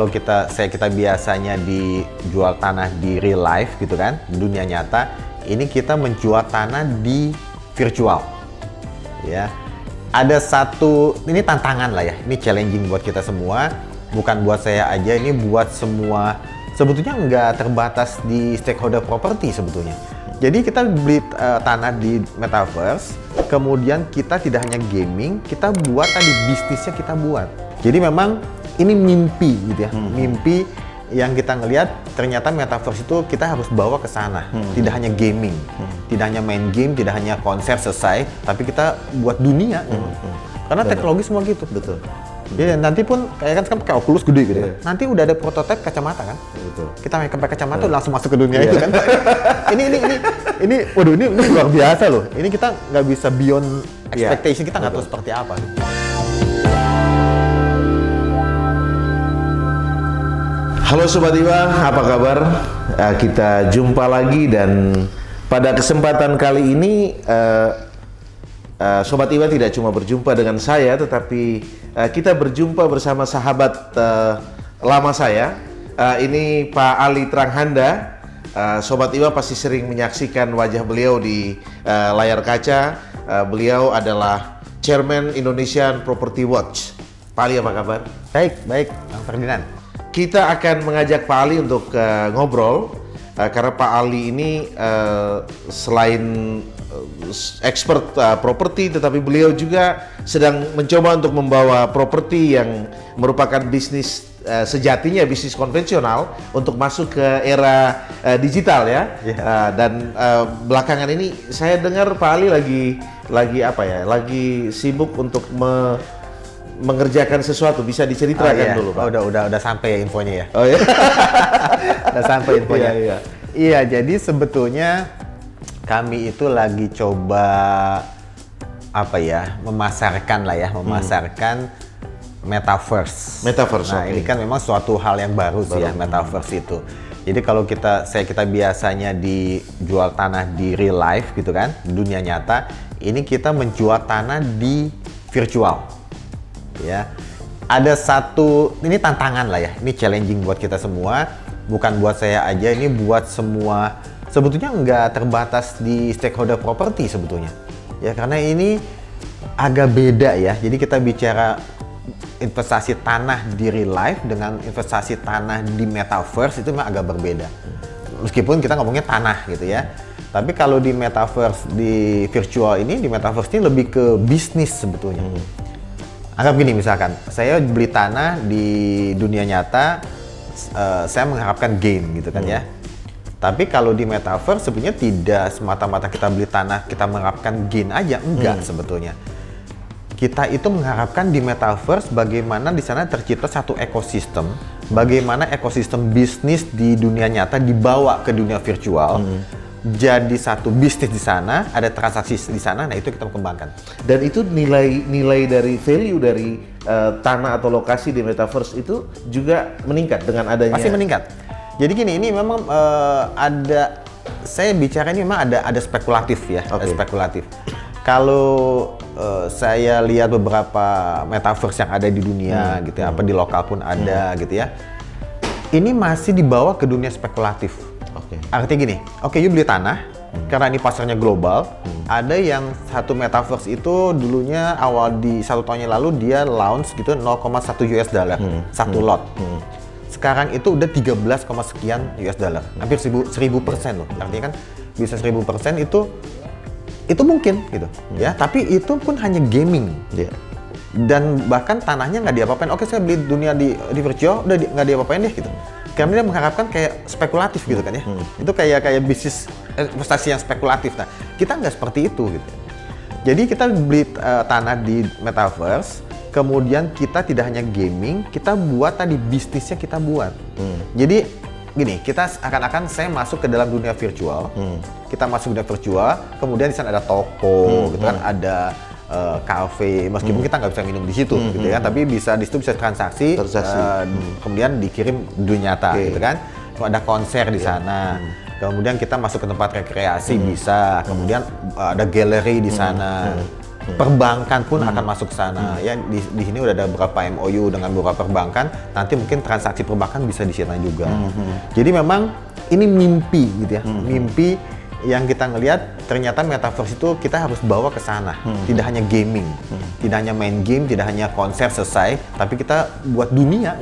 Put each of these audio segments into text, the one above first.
kalau kita biasanya dijual tanah di real life gitu kan, dunia nyata, ini kita menjual tanah di virtual. Ya. Ada satu, ini tantangan lah ya, ini challenging buat kita semua, bukan buat saya aja, ini buat semua. Sebetulnya nggak terbatas di stakeholder property sebetulnya. Jadi kita beli tanah di metaverse, kemudian kita tidak hanya gaming, kita buat tadi bisnisnya kita buat. Jadi memang ini mimpi gitu ya, mimpi yang kita ngelihat ternyata metaverse itu kita harus bawa ke sana. Tidak hanya gaming, tidak hanya main game, tidak hanya konser selesai, tapi kita buat dunia. Karena teknologi semua gitu. Betul. Ya, nanti pun kayak kayak Oculus gede gitu kan. Nanti udah ada prototipe kacamata kan. Betul. Kita pakai kacamata langsung masuk ke dunia itu kan. ini waduh ini luar biasa loh. Ini kita nggak bisa beyond expectation, kita nggak tahu seperti apa. Halo Sobat Iwa, apa kabar? Kita jumpa lagi dan pada kesempatan kali ini Sobat Iwa tidak cuma berjumpa dengan saya, tetapi kita berjumpa bersama sahabat lama saya. Ini Pak Ali Tranghanda. Sobat Iwa pasti sering menyaksikan wajah beliau di layar kaca. Beliau adalah Chairman Indonesian Property Watch. Pak Ali, apa kabar? Baik, Bang Ferdinand. Kita akan mengajak Pak Ali untuk ngobrol karena Pak Ali ini selain expert properti, tetapi beliau juga sedang mencoba untuk membawa properti yang merupakan bisnis sejatinya bisnis konvensional untuk masuk ke era digital ya. Dan belakangan ini saya dengar Pak Ali lagi apa ya? Lagi sibuk untuk mengerjakan sesuatu. Bisa diceritakan dulu, Pak? Udah sampai ya infonya ya. Oh ya. Udah sampai infonya. Iya, jadi sebetulnya kami itu lagi coba memasarkan metaverse. Nah, ini kan memang suatu hal yang baru sih ya, metaverse itu. Jadi kalau kita biasanya dijual tanah di real life gitu kan, di dunia nyata, ini kita menjual tanah di virtual. Ya. Ada satu, ini tantangan lah ya, ini challenging buat kita semua, bukan buat saya aja, ini buat semua. Sebetulnya nggak terbatas di stakeholder property sebetulnya. Ya, karena ini agak beda ya. Jadi kita bicara investasi tanah di real life dengan investasi tanah di metaverse itu memang agak berbeda. Meskipun kita ngomongnya tanah gitu ya. Tapi kalau di metaverse, di virtual ini, di metaverse ini lebih ke bisnis sebetulnya. Anggap gini misalkan, saya beli tanah di dunia nyata, saya mengharapkan gain gitu kan ya. Tapi kalau di metaverse sebenarnya tidak semata-mata kita beli tanah, kita mengharapkan gain aja, enggak sebetulnya. Kita itu mengharapkan di metaverse bagaimana di sana tercipta satu ekosistem, bagaimana ekosistem bisnis di dunia nyata dibawa ke dunia virtual. Jadi satu bisnis di sana, ada transaksi di sana, nah itu kita kembangkan. Dan itu nilai dari value dari tanah atau lokasi di metaverse itu juga meningkat dengan adanya. Pasti meningkat. Jadi gini, ini memang saya bicara ini memang ada spekulatif ya, ada spekulatif. Kalau saya lihat beberapa metaverse yang ada di dunia gitu ya, di lokal pun ada gitu ya. Ini masih dibawa ke dunia spekulatif. Artinya gini, you beli tanah, karena ini pasarnya global, ada yang satu metaverse itu dulunya awal di 1 tahun yang lalu dia launch gitu 0,1 US dollar, satu lot. Sekarang itu udah 13, sekian US dollar, hampir 1000% loh. Artinya kan bisa 1000% itu mungkin gitu ya, tapi itu pun hanya gaming. Dan bahkan tanahnya nggak diapa-apain. Oke, saya beli dunia di virtual, udah nggak diapa-apain deh gitu. Karena dia mengharapkan kayak spekulatif gitu kan ya. Itu kayak bisnis investasi yang spekulatif. Nah, kita nggak seperti itu gitu. Jadi kita beli tanah di metaverse, kemudian kita tidak hanya gaming, kita buat tadi bisnisnya kita buat. Jadi gini, kita akan saya masuk ke dalam dunia virtual. Kita masuk ke dunia virtual, kemudian di sana ada toko, gitu kan, ada kafe, meskipun kita nggak bisa minum di situ, gitu ya, tapi di situ bisa transaksi. Kemudian dikirim dunia nyata, gitu kan. Ada konser di sana. Kemudian kita masuk ke tempat rekreasi bisa. Kemudian ada galeri di sana. Perbankan pun akan masuk ke sana. Ya di sini udah ada beberapa MOU dengan beberapa perbankan. Nanti mungkin transaksi perbankan bisa di sana juga. Jadi memang ini mimpi gitu ya. Mimpi yang kita ngelihat ternyata metaverse itu kita harus bawa ke sana. Tidak hanya gaming, tidak hanya main game, tidak hanya konser selesai, tapi kita buat dunia.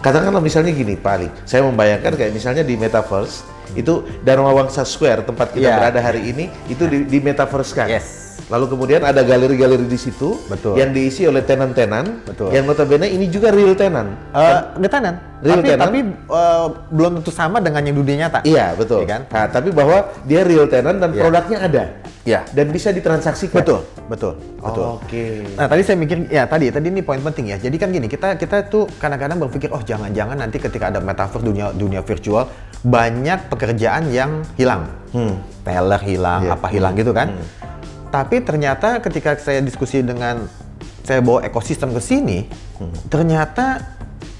Katakanlah misalnya gini Pak Ali, saya membayangkan kayak misalnya di metaverse itu Dharma Wangsa Square tempat kita berada hari ini itu di metaverse kan. Yes. Lalu kemudian ada galeri-galeri di situ yang diisi oleh tenan-tenan yang notabene ini juga real tenan. Tenan. Real tenan. Tapi belum tentu sama dengan yang dunia nyata. Iya, betul. Ya kan? Nah, tapi bahwa dia real tenan dan produknya ada. Iya. Dan bisa ditransaksikan. Betul. Oke. Nah, tadi saya mikir ya tadi ini poin penting ya. Jadi kan gini, kita tuh kadang-kadang berpikir jangan-jangan nanti ketika ada metaverse dunia virtual banyak pekerjaan yang hilang. Teller hilang, apa hilang gitu kan. Tapi ternyata ketika saya diskusi dengan saya bawa ekosistem ke sini, ternyata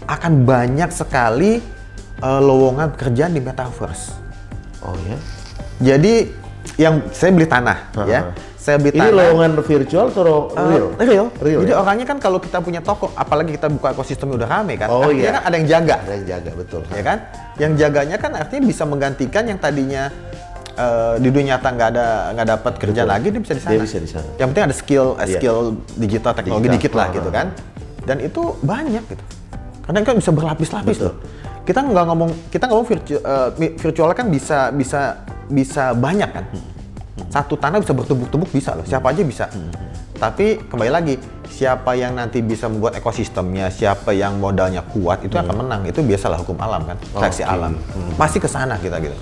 akan banyak sekali lowongan pekerjaan di metaverse. Oh ya. Jadi yang saya beli tanah ya. Saya beli ini tanah. lowongan virtual atau real? Real. Jadi orangnya kan kalau kita punya toko, apalagi kita buka ekosistem udah rame kan, artinya kan ada yang jaga. Ada yang jaga, betul. Ya kan? Yang jaganya kan artinya bisa menggantikan yang tadinya di dunia nyata nggak dapat kerja lagi, dia bisa di sana. Dia bisa di sana. Yang penting ada skill digital teknologi dikit lah gitu kan. Dan itu banyak gitu. Karena kan bisa berlapis-lapis tuh. Kita ngomong virtual kan bisa banyak kan. Satu tanah bisa bertumbuk-tumbuk bisa loh. Siapa aja bisa. Tapi kembali lagi, siapa yang nanti bisa membuat ekosistemnya, siapa yang modalnya kuat itu akan menang. Itu biasalah hukum alam kan, seleksi alam. Pasti ke sana kita gitu.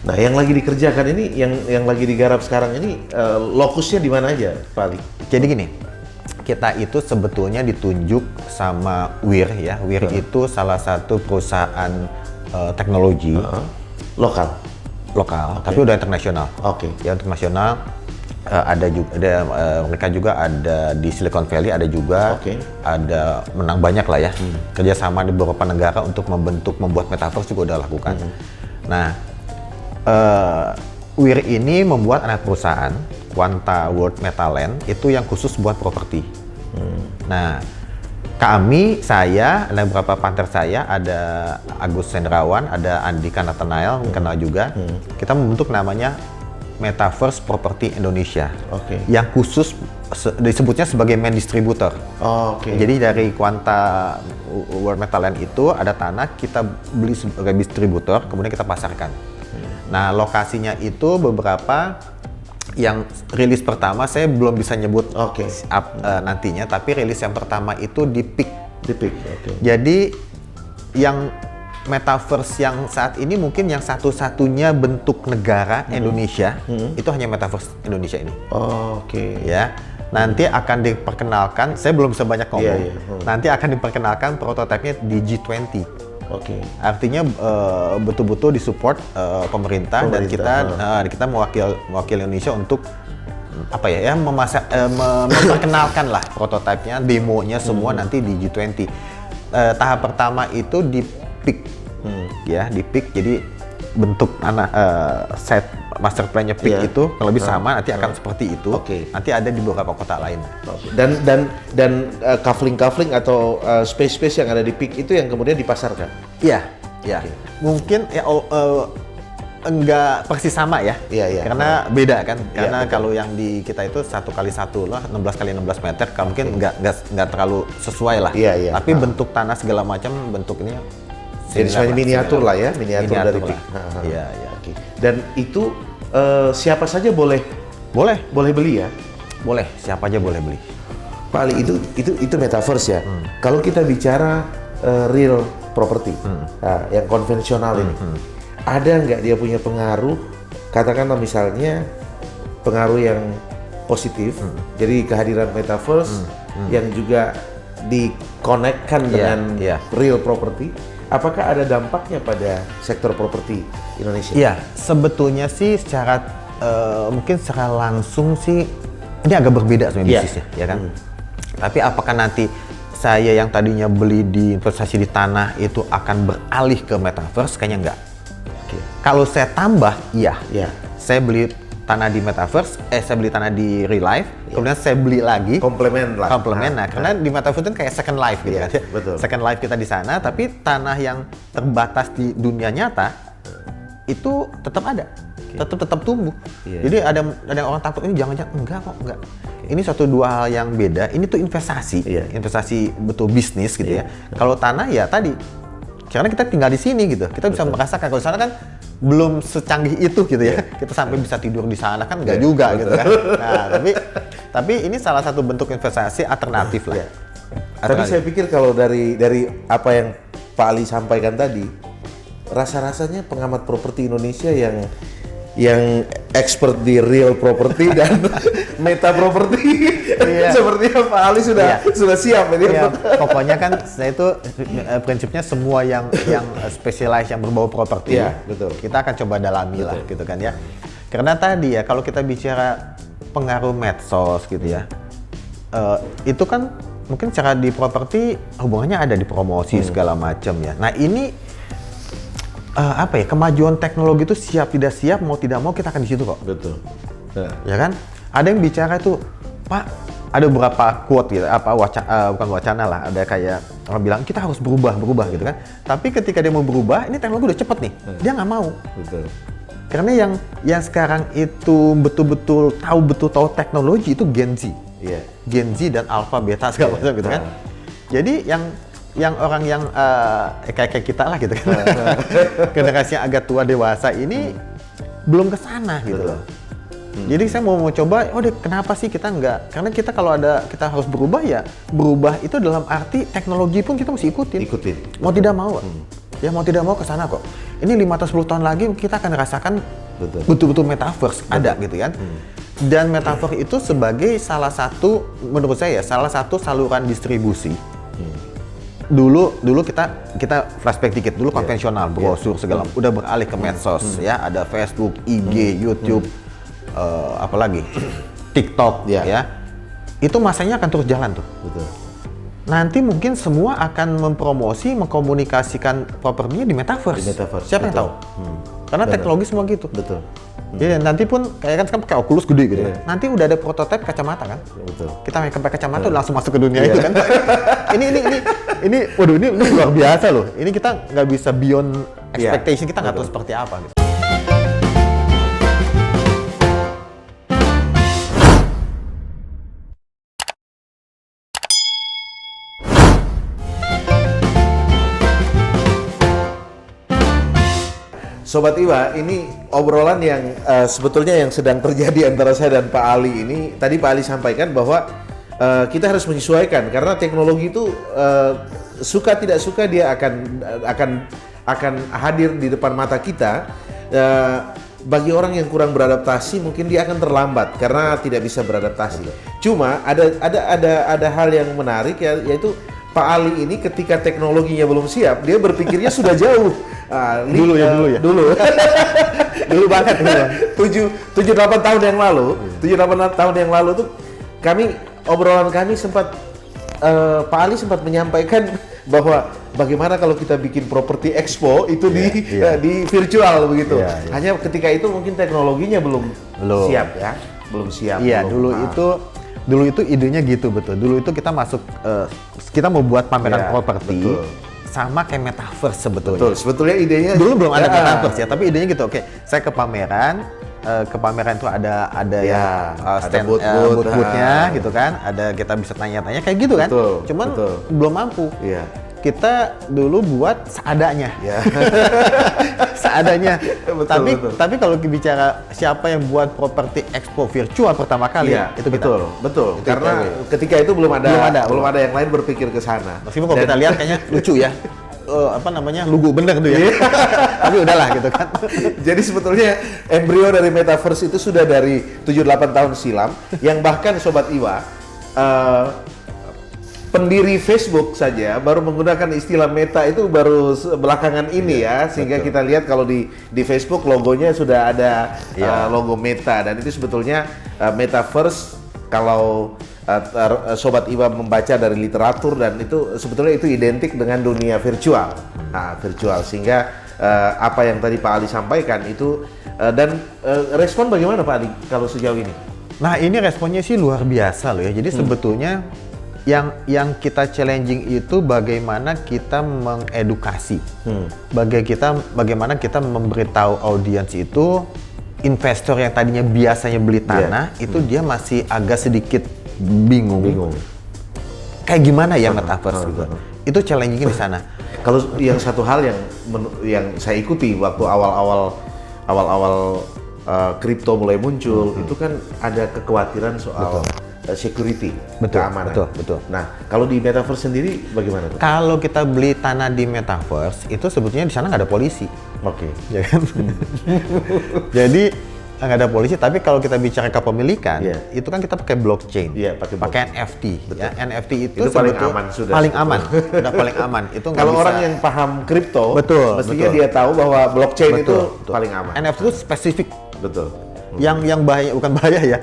Nah, yang lagi dikerjakan ini, yang lagi digarap sekarang ini, lokusnya di mana aja, Pak Ali? Jadi gini, kita itu sebetulnya ditunjuk sama WIR ya. WIR itu salah satu perusahaan teknologi lokal, tapi udah internasional. Ya internasional. Ada juga, mereka juga ada di Silicon Valley, ada juga, ada menang banyak lah ya. Kerjasama di beberapa negara untuk membuat metaverse juga udah lakukan. Nah. WIR ini membuat anak perusahaan Quanta World Metaland itu yang khusus buat properti. Nah, saya, ada beberapa partner saya, ada Agus Sendrawan, ada Andika Nathanael, kenal juga. Kita membentuk namanya Metaverse Property Indonesia, yang khusus disebutnya sebagai main distributor. Jadi dari Quanta World Metaland itu ada tanah, kita beli sebagai distributor, kemudian kita pasarkan. Nah, lokasinya itu beberapa yang rilis pertama saya belum bisa nyebut nantinya, tapi rilis yang pertama itu di PIK. Jadi yang metaverse yang saat ini mungkin yang satu-satunya bentuk negara Indonesia itu hanya metaverse Indonesia ini. Ya. Nanti akan diperkenalkan, saya belum sebanyak ngomong. Nanti akan diperkenalkan prototipenya di G20. Artinya betul-betul disupport pemerintah dan kita mewakili Indonesia untuk memperkenalkan lah prototipenya, demonya semua nanti di G20. Tahap pertama itu di PIK, ya di PIK. Jadi bentuk set master plan-nya PIK itu kalau lebih sama, nanti akan seperti itu. Nanti ada di beberapa kota lain. Dan kafling atau space yang ada di PIK itu yang kemudian dipasarkan. Iya. Mungkin ya enggak persis sama ya. Karena beda kan. Karena kalau yang di kita itu 1x1 lah, 16x16 meter, mungkin enggak terlalu sesuai lah. Tapi bentuk tanah segala macam bentuk ini jadi semuanya miniatur lah ya, miniatur dari PIK. Iya. Dan itu siapa saja boleh beli ya? Boleh, siapa aja boleh beli. Pak Ali, itu metaverse ya. Kalau kita bicara real property, yang konvensional ini, ada nggak dia punya pengaruh? Katakanlah misalnya pengaruh yang positif, jadi kehadiran metaverse yang juga dikonekkan dengan real property. Apakah ada dampaknya pada sektor properti Indonesia? Iya, sebetulnya sih mungkin secara langsung sih ini agak berbeda sebenarnya Iya. bisnisnya, ya kan? Tapi apakah nanti saya yang tadinya beli di investasi di tanah itu akan beralih ke metaverse? Kayaknya enggak. Kalau saya tambah, iya. Iya. Saya beli tanah di metaverse, saya beli tanah di real life, kemudian saya beli lagi Komplemen lah. komplement. Nah, karena di metaverse itu kayak second life gitu Iya, kan. betul. Second life kita di sana, tapi tanah yang terbatas di dunia nyata itu tetap ada. Tetap tumbuh. Iya. Jadi ada orang takut ini jangan-jangan enggak kok, enggak. Ini suatu dua hal yang beda. Ini tuh investasi. Iya. Investasi betul bisnis gitu Iya. ya. Kalau tanah ya tadi karena kita tinggal di sini gitu. Kita bisa merasakan kalau di sana kan belum secanggih itu gitu ya. Kita sampai bisa tidur di sana kan enggak Iya, juga gitu kan. Nah, tapi ini salah satu bentuk investasi alternatif lah. Iya. Tapi saya pikir kalau dari apa yang Pak Ali sampaikan tadi, rasa-rasanya pengamat properti Indonesia yang expert di real property dan meta property Iya. sepertinya Pak Ali sudah siap ini. Iya, pokoknya kan saya itu prinsipnya semua yang specialized yang berbau properti, Iya, betul. kita akan coba dalami lah gitu kan ya. Karena tadi ya kalau kita bicara pengaruh medsos gitu ya, itu kan mungkin secara di properti hubungannya ada di promosi segala macam ya. Nah ini apa ya, kemajuan teknologi itu siap tidak siap mau tidak mau kita akan di situ kok. Betul. Nah, Ya kan? Ada yang bicara itu, Pak, ada beberapa quote gitu, bukan wacana lah, ada kayak orang bilang kita harus berubah gitu kan. Tapi ketika dia mau berubah, ini teknologi udah cepet nih, dia nggak mau. betul. Karena yang sekarang itu betul-betul tahu teknologi itu Gen Z. Iya. Gen Z dan Alpha, Beta segala macam gitu kan. Jadi yang orang yang kayak kita lah gitu kan. Generasi yang agak tua dewasa ini belum ke sana gitu loh. Jadi saya mau coba, kenapa sih kita nggak? Karena kita kalau kita harus berubah ya, berubah itu dalam arti teknologi pun kita mesti ikutin. Mau tidak mau. Ya mau tidak mau ke sana kok. Ini 5 atau 10 tahun lagi kita akan rasakan betul-betul metaverse ada gitu kan. Dan metaverse itu sebagai salah satu, menurut saya salah satu saluran distribusi. Dulu kita flashback dikit, dulu konvensional, brosur segala, udah beralih ke medsos ya, ada Facebook, IG, YouTube, apalagi TikTok ya. Itu masanya akan terus jalan tuh. Betul. Nanti mungkin semua akan mempromosi, mengkomunikasikan propertinya di metaverse. Siapa yang betul. tahu? Karena teknologi semua gitu. Betul. Ya, nanti pun kayak kan pakai Oculus gede gitu. Nanti udah ada prototipe kacamata kan? Betul. Kita pakai kacamata udah langsung masuk ke dunia itu kan. Waduh, ini luar biasa loh. Ini kita nggak bisa beyond expectation, kita nggak tahu seperti apa gitu. Sobat Iwa, ini obrolan yang sebetulnya yang sedang terjadi antara saya dan Pak Ali ini. Tadi Pak Ali sampaikan bahwa kita harus menyesuaikan karena teknologi itu suka tidak suka dia akan hadir di depan mata kita. Bagi orang yang kurang beradaptasi mungkin dia akan terlambat karena tidak bisa beradaptasi. Cuma ada hal yang menarik yaitu Pak Ali ini ketika teknologinya belum siap, dia berpikirnya sudah jauh. Dulu ya. Dulu banget. 7-8 tahun yang lalu, 7-8 tahun yang lalu tuh obrolan kami sempat Pak Ali sempat menyampaikan bahwa bagaimana kalau kita bikin properti expo itu di virtual begitu. Hanya ketika itu mungkin teknologinya belum siap ya. Belum siap. Iya, dulu itu idenya gitu, betul. Dulu itu kita masuk, kita mau buat pameran properti sama kayak metaverse sebetulnya. Betul, sebetulnya idenya dulu belum ada metaverse ya, tapi idenya gitu. Oke, saya ke pameran itu ada stand booth-nya gitu kan, ada kita bisa tanya-tanya kayak gitu kan. Cuman belum mampu. Iya. Kita dulu buat seadanya. Ya. Seadanya. Tapi kalau bicara siapa yang buat properti expo virtual pertama kali, itu kita. Betul. Itu karena ketika itu belum ada yang lain berpikir ke sana. Meskipun kalau kita lihat kayaknya lucu ya. Lugu bener tuh ya. Tapi udahlah gitu kan. Jadi sebetulnya embrio dari metaverse itu sudah dari 7-8 tahun silam, yang bahkan Sobat Iwa pendiri Facebook saja baru menggunakan istilah meta itu baru belakangan ini sehingga kita lihat kalau di Facebook logonya sudah ada logo meta, dan itu sebetulnya metaverse kalau Sobat Iwa membaca dari literatur dan itu sebetulnya itu identik dengan dunia virtual. Nah, virtual sehingga apa yang tadi Pak Ali sampaikan itu dan respon bagaimana Pak Ali kalau sejauh ini? Nah, ini responnya sih luar biasa loh ya. Jadi sebetulnya yang kita challenging itu bagaimana kita mengedukasi. Bagaimana kita memberitahu audiens itu investor yang tadinya biasanya beli tanah itu dia masih agak sedikit bingung. Kayak gimana ya metaverse gitu. Itu challenging di sana. Kalau yang satu hal yang saya ikuti waktu awal-awal kripto mulai muncul itu kan ada kekhawatiran soal security, keamanan. Betul. Nah, kalau di metaverse sendiri bagaimana? Kalau kita beli tanah di metaverse itu sebetulnya di sana nggak ada polisi. Oke. Ya kan? Jadi nggak ada polisi, tapi kalau kita bicara kepemilikan, itu kan kita pakai blockchain, pakai NFT. Ya, NFT itu paling aman sudah. Paling aman, udah paling aman. Itu kalau orang yang paham kripto, mestinya dia tahu bahwa blockchain itu paling aman. NFT itu spesifik. Betul. Yang bahaya bukan bahaya ya,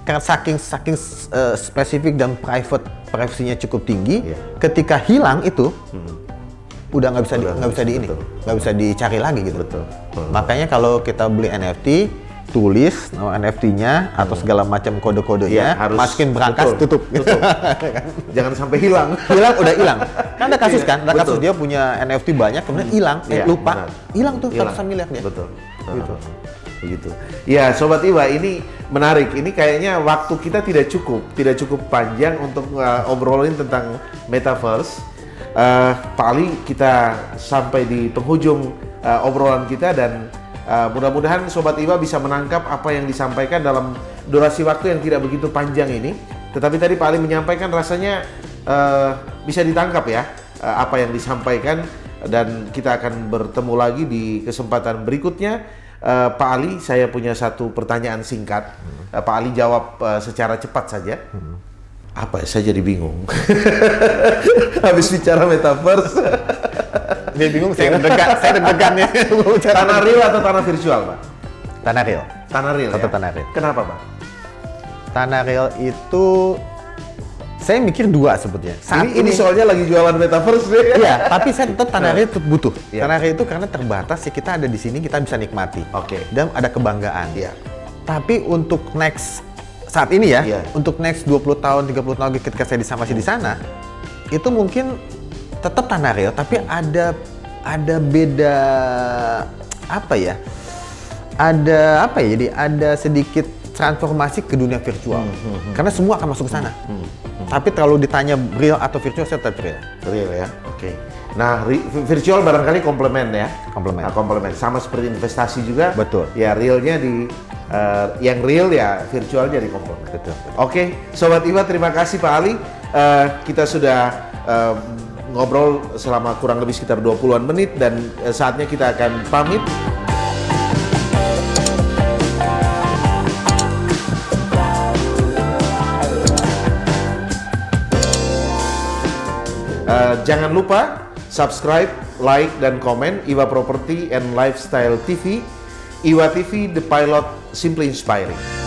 karena saking spesifik dan privasinya cukup tinggi. Ketika hilang itu, udah nggak bisa dicari lagi gitu. Betul. Makanya kalau kita beli NFT, tulis nama NFT-nya atau segala macam kode-kodenya, masukin berangkas, tutup. Jangan sampai hilang. Udah hilang. Kan ada kasus kan, ada kasus dia punya NFT banyak, kemudian hilang, lupa, hilang tuh ratusan miliar dia. Betul. Begitu. Ya, Sobat Iwa, ini menarik. Ini kayaknya waktu kita tidak cukup panjang untuk obrolin tentang metaverse. Pak Ali, kita sampai di penghujung obrolan kita dan mudah-mudahan Sobat Iwa bisa menangkap apa yang disampaikan dalam durasi waktu yang tidak begitu panjang ini. Tetapi tadi Pak Ali menyampaikan rasanya bisa ditangkap ya apa yang disampaikan dan kita akan bertemu lagi di kesempatan berikutnya. Pak Ali, saya punya satu pertanyaan singkat. Pak Ali jawab secara cepat saja. Apa? Saya jadi bingung. Habis bicara metaverse. Dia bingung, saya deg-degan ya. Tanah real atau tanah virtual, Pak? Tanah real. Tanah real. Tetap ya? tanah real. Kenapa, Pak? Tanah real itu saya mikir dua sebetulnya. Ini soalnya lagi jualan metaverse deh. Iya, tapi saya tetap tanah real itu butuh. Tanah real itu karena terbatas ya, kita ada di sini kita bisa nikmati. Dan ada kebanggaan. Tapi untuk next saat ini ya, untuk next 20 tahun, 30 tahun ketika saya masih di sana, itu mungkin tetap tanah real, tapi ada beda apa ya? Jadi ada sedikit transformasi ke dunia virtual. Karena semua akan masuk ke sana. Tapi kalau ditanya real atau virtual, saya tetap real. Real ya, oke. Nah, virtual barangkali komplement ya. Komplement. Sama seperti investasi juga. Betul. Ya realnya yang real ya virtualnya di komplement. Betul. Oke, Sobat Iwa, terima kasih Pak Ali. Kita sudah ngobrol selama kurang lebih sekitar 20-an menit dan saatnya kita akan pamit. Jangan lupa subscribe, like, dan komen Iwa Property and Lifestyle TV. Iwa TV, the pilot simply inspiring.